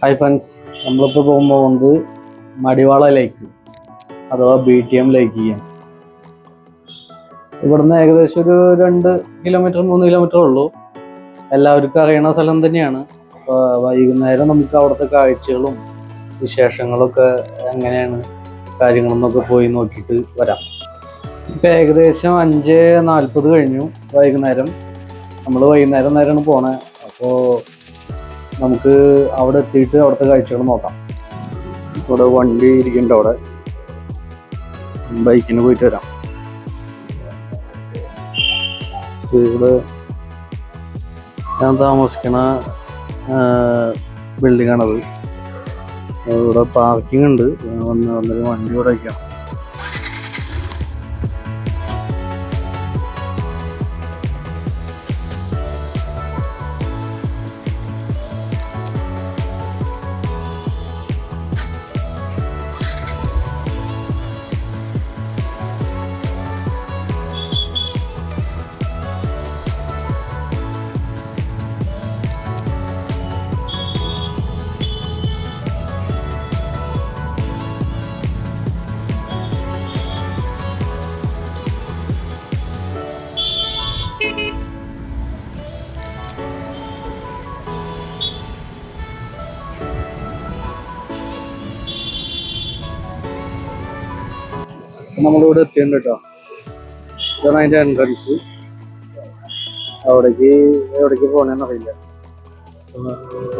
Hi friends, നമ്മളിപ്പോൾ പോകുന്നത് മടിവാള ലേക്ക് അഥവാ BTM ലേക്ക് ചെയ്യാം. ഇവിടുന്ന് ഏകദേശം ഒരു 2 കിലോമീറ്റർ 3 കിലോമീറ്റർ ഉള്ളൂ. എല്ലാവർക്കും അറിയണ സ്ഥലം തന്നെയാണ്. അപ്പോൾ വൈകുന്നേരം നമുക്ക് അവിടുത്തെ കാഴ്ചകളും വിശേഷങ്ങളൊക്കെ എങ്ങനെയാണ് കാര്യങ്ങളെന്നൊക്കെ പോയി നോക്കിയിട്ട് വരാം. ഇപ്പം ഏകദേശം 5:40 കഴിഞ്ഞു വൈകുന്നേരം. നമ്മൾ വൈകുന്നേരം നേരമാണ് പോണേ. അപ്പോൾ നമുക്ക് അവിടെ എത്തിയിട്ട് അവിടുത്തെ കാഴ്ചകൾ നോക്കാം. ഇവിടെ വണ്ടി ഇരിക്കുന്നുണ്ട്, അവിടെ ബൈക്കിന് പോയിട്ട് വരാം. ഇവിടെ ഞാൻ താമസിക്കണ ബിൽഡിംഗ് ആണത്. ഇവിടെ പാർക്കിംഗ് ഉണ്ട്. വന്നൊരു വണ്ടി ഇവിടെ വയ്ക്കാം. നമ്മളിവിടെ എത്തിയിട്ടുണ്ട് കേട്ടോ. ഇതാണ് അതിൻ്റെ എൻട്രൻസ്. എവിടേക്ക് പോകണമെന്ന് അറിയില്ല.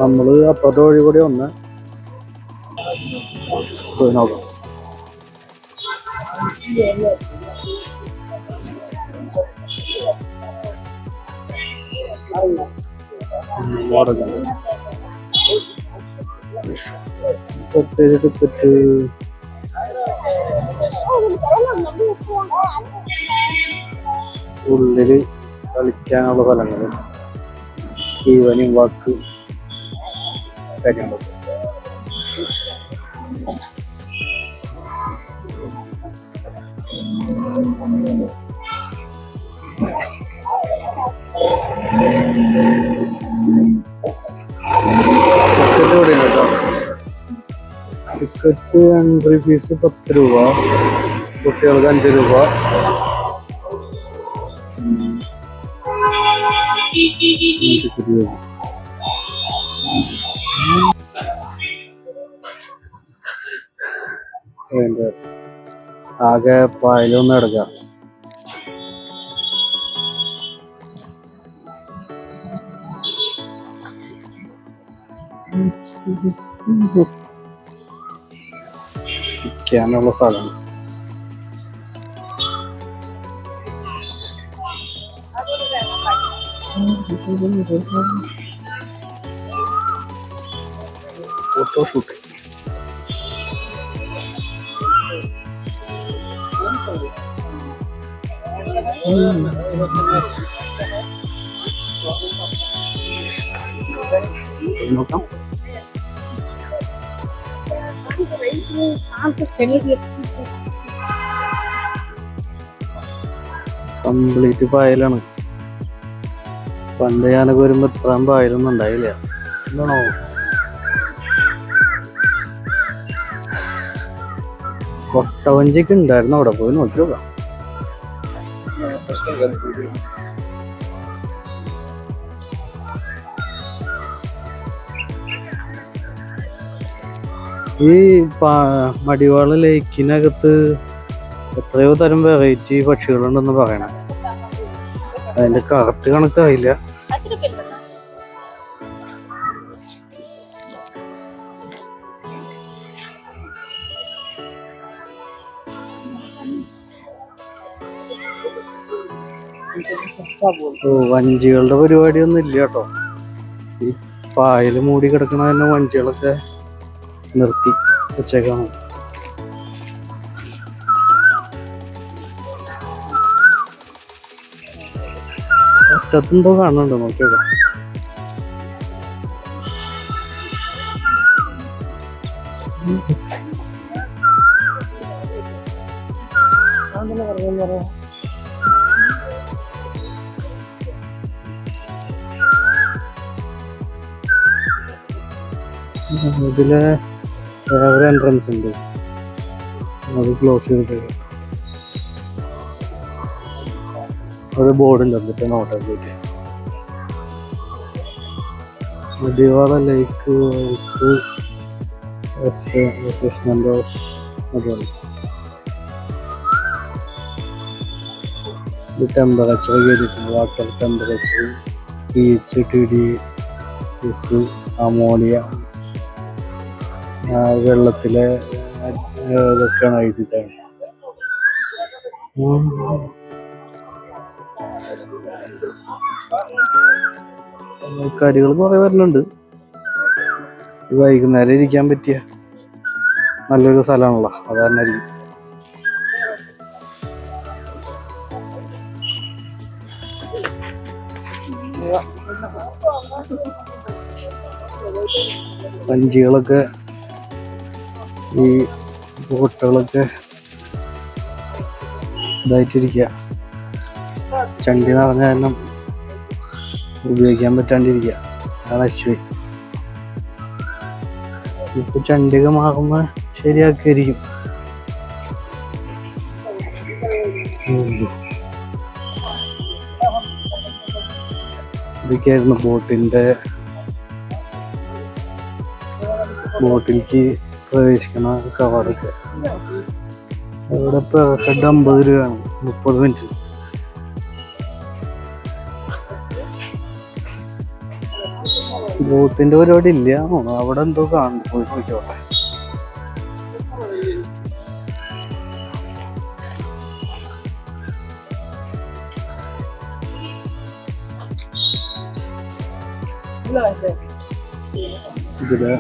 നമ്മൾ അപ്പുറത്തെ വഴി കൂടി ഒന്ന് പോയി നോക്കാം. ടിക്കറ്റ് ഉള്ളില് കളിക്കാനുള്ള സ്ഥലങ്ങൾ, ഈവനിങ് വാക്ക് കാര്യങ്ങളൊക്കെ. ടിക്കറ്റ് ഇവിടെ കേട്ടോ. ടിക്കറ്റ് എൻട്രി ഫീസ് 10 രൂപ, കുട്ടികൾക്ക് 5 രൂപ. ആകെ പായലൊന്നും എടുക്കാം. ഇരിക്കാനുള്ള സ്ഥലം. ഫോട്ടോഷൂട്ട്. നോക്കാം. കംപ്ലീറ്റ് പായലാണ്. പണ്ട് ഞാനൊക്കെ വരുമ്പോ ഇത്രയും പായലൊന്നും ഉണ്ടായില്ല. എന്താണോ കൊട്ടവഞ്ചിക്ക് ഉണ്ടായിരുന്നു, അവിടെ പോയി നോക്കി നോക്കാം. ഈ മടിവാള ലേക്കിനകത്ത് എത്രയോ തരം വെറൈറ്റി പക്ഷികളുണ്ടെന്ന് പറയണ. അതിന്റെ കറക്റ്റ് കണക്കായില്ല. വഞ്ചികളുടെ പരിപാടിയൊന്നും ഇല്ല കേട്ടോ. ഈ പായല് മൂടി കിടക്കണ തന്നെ വഞ്ചികളൊക്കെ നിർത്തി വെച്ചേക്കാണ്. അറ്റത്തെന്തോ കാണുന്നുണ്ടോ, നോക്കിയോക്കാം. ഇതിലെ വേറെ എൻട്രൻസ് ഉണ്ട്, അത് ക്ലോസ് ചെയ്തിട്ട് ഒരു ബോർഡ് ഉണ്ട്. എന്നിട്ട് നോട്ടാൻ പോയിട്ട് അടിവാള ലേക്ക് അസസ്മെന്റ് ഓഫ് അതുപോലെ ഇത് ടെമ്പറേച്ചർ ചെയ്തിട്ടുണ്ട്. Water temperature, pH, TDS, ammonia, വെള്ളത്തിലെ ഇതൊക്കെയാണ് എഴുതിയിട്ടാണ്. കാര്യങ്ങൾ കുറെ വരുന്നുണ്ട്. വൈകുന്നേരം ഇരിക്കാൻ പറ്റിയ നല്ലൊരു സ്ഥലമാണല്ലോ, അതായിരിക്കും. വഞ്ചികളൊക്കെ, ഈ ബോട്ടുകളൊക്കെ ഇതായിട്ടിരിക്കുക. ചണ്ടി നിറഞ്ഞ കാരണം ഉപയോഗിക്കാൻ പറ്റാണ്ടിരിക്കുക, അതാണ് നശിച്ചു. ഇപ്പൊ ചണ്ടിക മാറുമ്പോ ശരിയാക്കിയിരിക്കും. ഇതൊക്കെയായിരുന്നു ബോട്ടിലേക്ക് പ്രവേശിക്കണ കവറൊക്കെ. ഇവിടെ പെർ ഹെഡ് 50 രൂപയാണ്, 30 മിനിറ്റ്. ബോട്ടിന്റെ പരിപാടി ഇല്ല, അവിടെ എന്തോ കാണുന്നു, പോയി നോക്കിയോട്ടെ. ഇതിലെ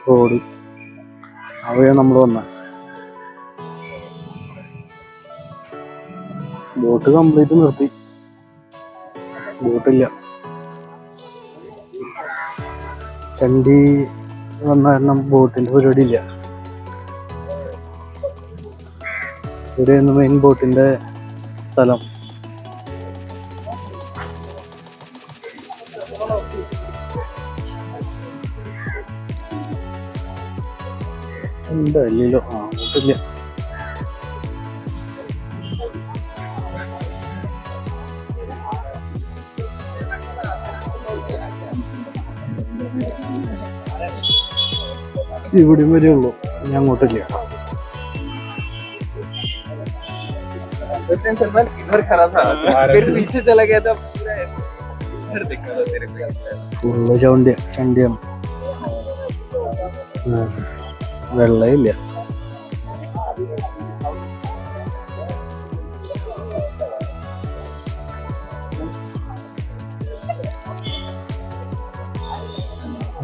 റോഡ് അവിടെയാണ് നമ്മൾ വന്ന. ബോട്ട് കംപ്ലീറ്റ് നിർത്തി, ബോട്ടില്ല. ചണ്ടി വന്ന കാരണം ബോട്ടിന്റെ പരിപാടി ഇല്ല. ഇവിടെയാണ് മെയിൻ ബോട്ടിന്റെ സ്ഥലം. എന്തായില്ലല്ലോ, ബോട്ടില്ല. ഇവിടെയും വരെ ഉള്ളു, ഞാൻ അങ്ങോട്ടില്ല. ഫുള്ള് ചണ്ടിയാണ്, വെള്ളമില്ല.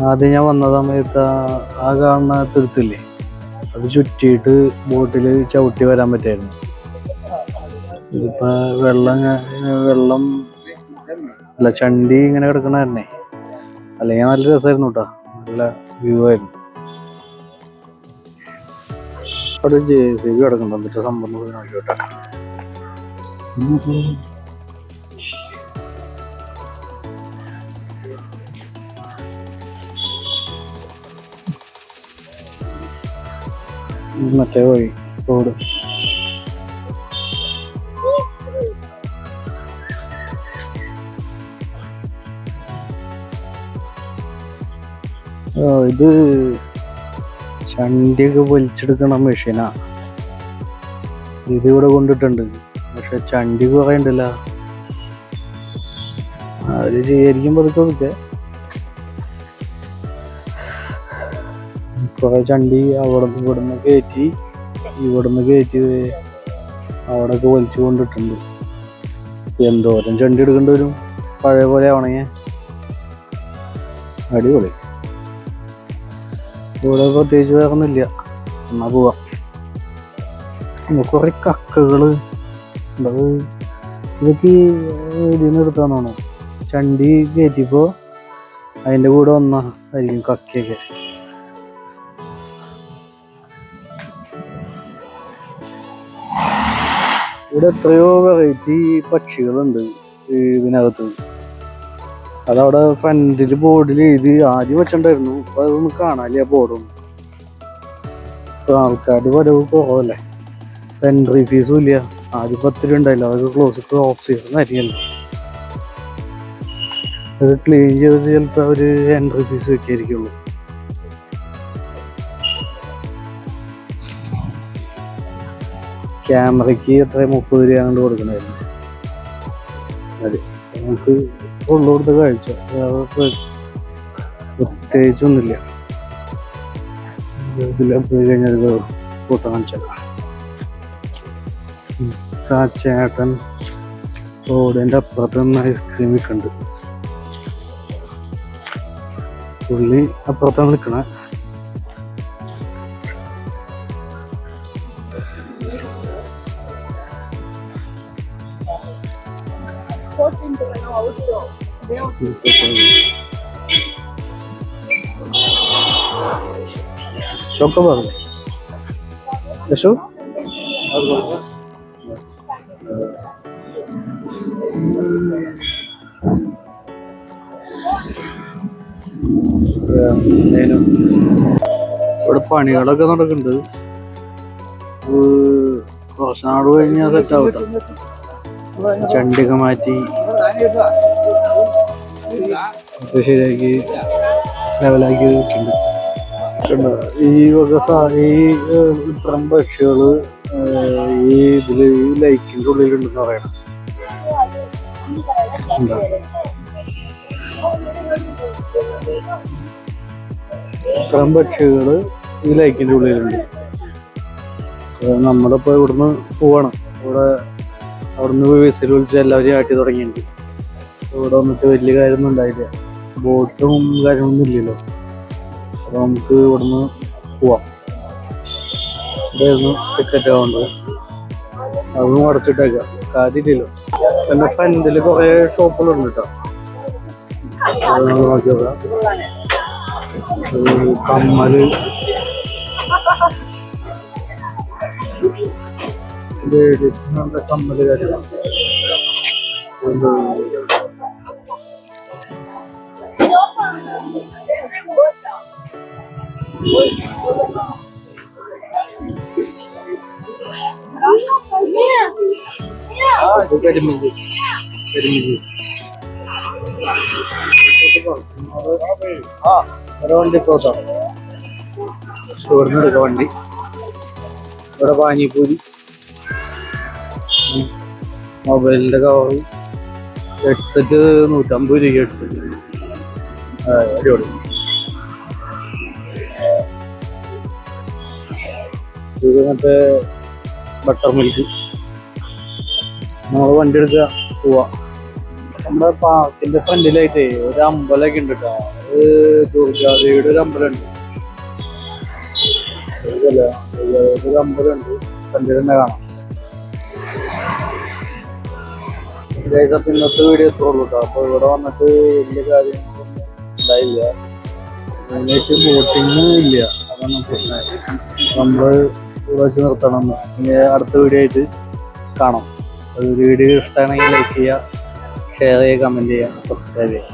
ആദ്യം ഞാൻ വന്ന സമയത്ത് ആ കാണുന്ന തുരുത്തില്ലേ, അത് ചുറ്റിയിട്ട് ബോട്ടിൽ ചവിട്ടി വരാൻ പറ്റായിരുന്നു. ഇതിപ്പോ വെള്ളം അല്ല, ചണ്ടി ഇങ്ങനെ കിടക്കണേ. അല്ലെങ്കിൽ നല്ല രസമായിരുന്നു കേട്ടോ, നല്ല വ്യൂ ആയിരുന്നു. അവിടെ JCB കിടക്കുന്നുണ്ട്, എന്നിട്ട് സംഭവം നോക്കി കേട്ടോ. മറ്റേ വഴി റോഡ്. ഇത് ചണ്ടിയൊക്കെ വലിച്ചെടുക്കണ മെഷീനാ. ഇതിവിടെ കൊണ്ടിട്ടുണ്ട്, പക്ഷെ ചണ്ടി കുറെ ഉണ്ടല്ലോ. അവര് ചെയ്യായിരിക്കും പതുക്കെ. കുറെ ചണ്ടി ഇവിടുന്ന് കയറ്റി അവിടെയൊക്കെ വലിച്ചു കൊണ്ടിട്ടുണ്ട്. എന്തോരം ചണ്ടി എടുക്കേണ്ടി വരും പഴയ പോലെ ആവണെങ്കിൽ. അടിപൊളി. ഇവിടെ പ്രത്യേകിച്ച് വേറൊന്നുമില്ല, എന്നാ പോവാം. കുറെ കക്കകള് ഇതൊക്കെ ഇതിന്ന് എടുത്താന്നാണോ? ചണ്ടി കയറ്റിയപ്പോ അതിന്റെ കൂടെ വന്നായിരിക്കും കക്കയൊക്കെ. ഇവിടെ എത്രയോ വെറൈറ്റി പക്ഷികളുണ്ട് ഇതിനകത്ത്. അതവിടെ ഫ്രണ്ടില് ബോർഡിൽ എഴുതി ആദ്യം വെച്ചിട്ടുണ്ടായിരുന്നു. അപ്പൊ അതൊന്നും കാണാനില്ല ബോർഡൊന്നും. ആൾക്കാർ വരവ് കുറവല്ലേ, എൻട്രി ഫീസും ഇല്ല. ആദ്യം 10 രൂപ ഉണ്ടായില്ല, അതൊക്കെ ക്ലോസ് ഓഫ് സീസൺ ആയിരിക്കല്ലോ. അത് ക്ലീൻ ചെയ്തിട്ട് ചിലപ്പോൾ അവര് എൻട്രി ഫീസ് വെക്കായിരിക്കുള്ളൂ. ക്യാമറയ്ക്ക് എത്ര 30 രൂപ കൊണ്ട് കൊടുക്കണമായിരുന്നു. അതെ, നമുക്ക് ഉള്ളോടത്ത് കാഴ്ച പ്രത്യേകിച്ചൊന്നുമില്ല. ഇതിലെ പോയി കഴിഞ്ഞാൽ ഫോട്ടോ കാണിച്ചാൽ ചേട്ടൻ റോഡിൻ്റെ അപ്പുറത്ത് നിന്ന് ഐസ്ക്രീം വിൽക്കുന്നുണ്ട്. പുള്ളി അപ്പുറത്താണ് നിൽക്കണേ. ഒക്കെ പറഞ്ഞു യശോ ഇവിടെ പണികളൊക്കെ നടക്കുന്നുണ്ട്. കുറച്ച് നാട് കഴിഞ്ഞാൽ സെറ്റാവട്ടെ. ചണ്ടിക മാറ്റി ശരിയാക്കി ലെവലാക്കി വെക്കുന്നുണ്ട്. ഈ ഇത്തരം പക്ഷികള് ഈ ഇതില് ഈ ലൈക്കിന്റെ ഉള്ളിലുണ്ടെന്ന് പറയണം. ഇത്തരം പക്ഷികള് ഈ ലൈക്കിന്റെ ഉള്ളിലുണ്ട്. നമ്മളിപ്പോ ഇവിടുന്ന് പോവാണ്. അവിടുന്ന് വിസിൽ വിളിച്ച് എല്ലാവരെയും ആട്ടി തുടങ്ങിയിട്ടുണ്ട്. ഇവിടെ വന്നിട്ട് വലിയ കാര്യമൊന്നും ഉണ്ടായില്ല. ബോട്ടും കാര്യമൊന്നും ഇല്ലല്ലോ. അപ്പൊ നമുക്ക് ഇവിടുന്ന് പോവാം. ഇതായിരുന്നു ടിക്കറ്റ് ആവേണ്ടത്. അതും അടച്ചിട്ടേക്കാം, കാര്യമില്ലല്ലോ. പിന്നെ ഫ്രണ്ടില് കുറെ ഷോപ്പുകളുണ്ട് കേട്ടോ. നോക്കിയോക്കാം. കമ്മല്, കമ്മല് കാര്യമാണ്. കരിമീൻ വണ്ടി പോത്താം. ഇവിടുന്ന് എടുക്ക വണ്ടി. ഇവിടെ പാനിപ്പൂരി, മൊബൈലിന്റെ കവറ്, ഹെഡ്സെറ്റ് 150 രൂപ എടുത്ത്. അടിപൊളി. ഇത് മറ്റേ ബട്ടർ മിൽക്ക്. നമ്മള് വണ്ടി എടുക്കുക, പോവാ. നമ്മുടെ പാർക്കിന്റെ ഫ്രണ്ടിലായിട്ടേ ഒരു അമ്പലമൊക്കെ ഉണ്ട് കേട്ടോ. അത് ദുർഗാദേവിയുടെ ഒരു അമ്പലമുണ്ട്. ഒരു അമ്പലമുണ്ട്, ഫ്രണ്ടിൽ തന്നെ കാണാം. അപ്പൊ ഇന്നത്തെ വീഡിയോ എത്തുള്ളൂ കേട്ടോ. അപ്പൊ ഇവിടെ വന്നിട്ട് വലിയ കാര്യങ്ങളൊന്നും ഉണ്ടായില്ല. മെയിനായിട്ട് ബോട്ടിങ് ഇല്ല, അതാണ് പ്രശ്നം. നമ്മള് ഇവിടെ വെച്ച് നിർത്തണം. ഇനി അടുത്ത വീഡിയോ ആയിട്ട് കാണാം. വീഡിയോ ഇഷ്ടമാണെങ്കിൽ ലൈക്ക് ചെയ്യുക, ഷെയർ ചെയ്യുക, കമൻറ്റ് ചെയ്യുക, സബ്സ്ക്രൈബ് ചെയ്യുക.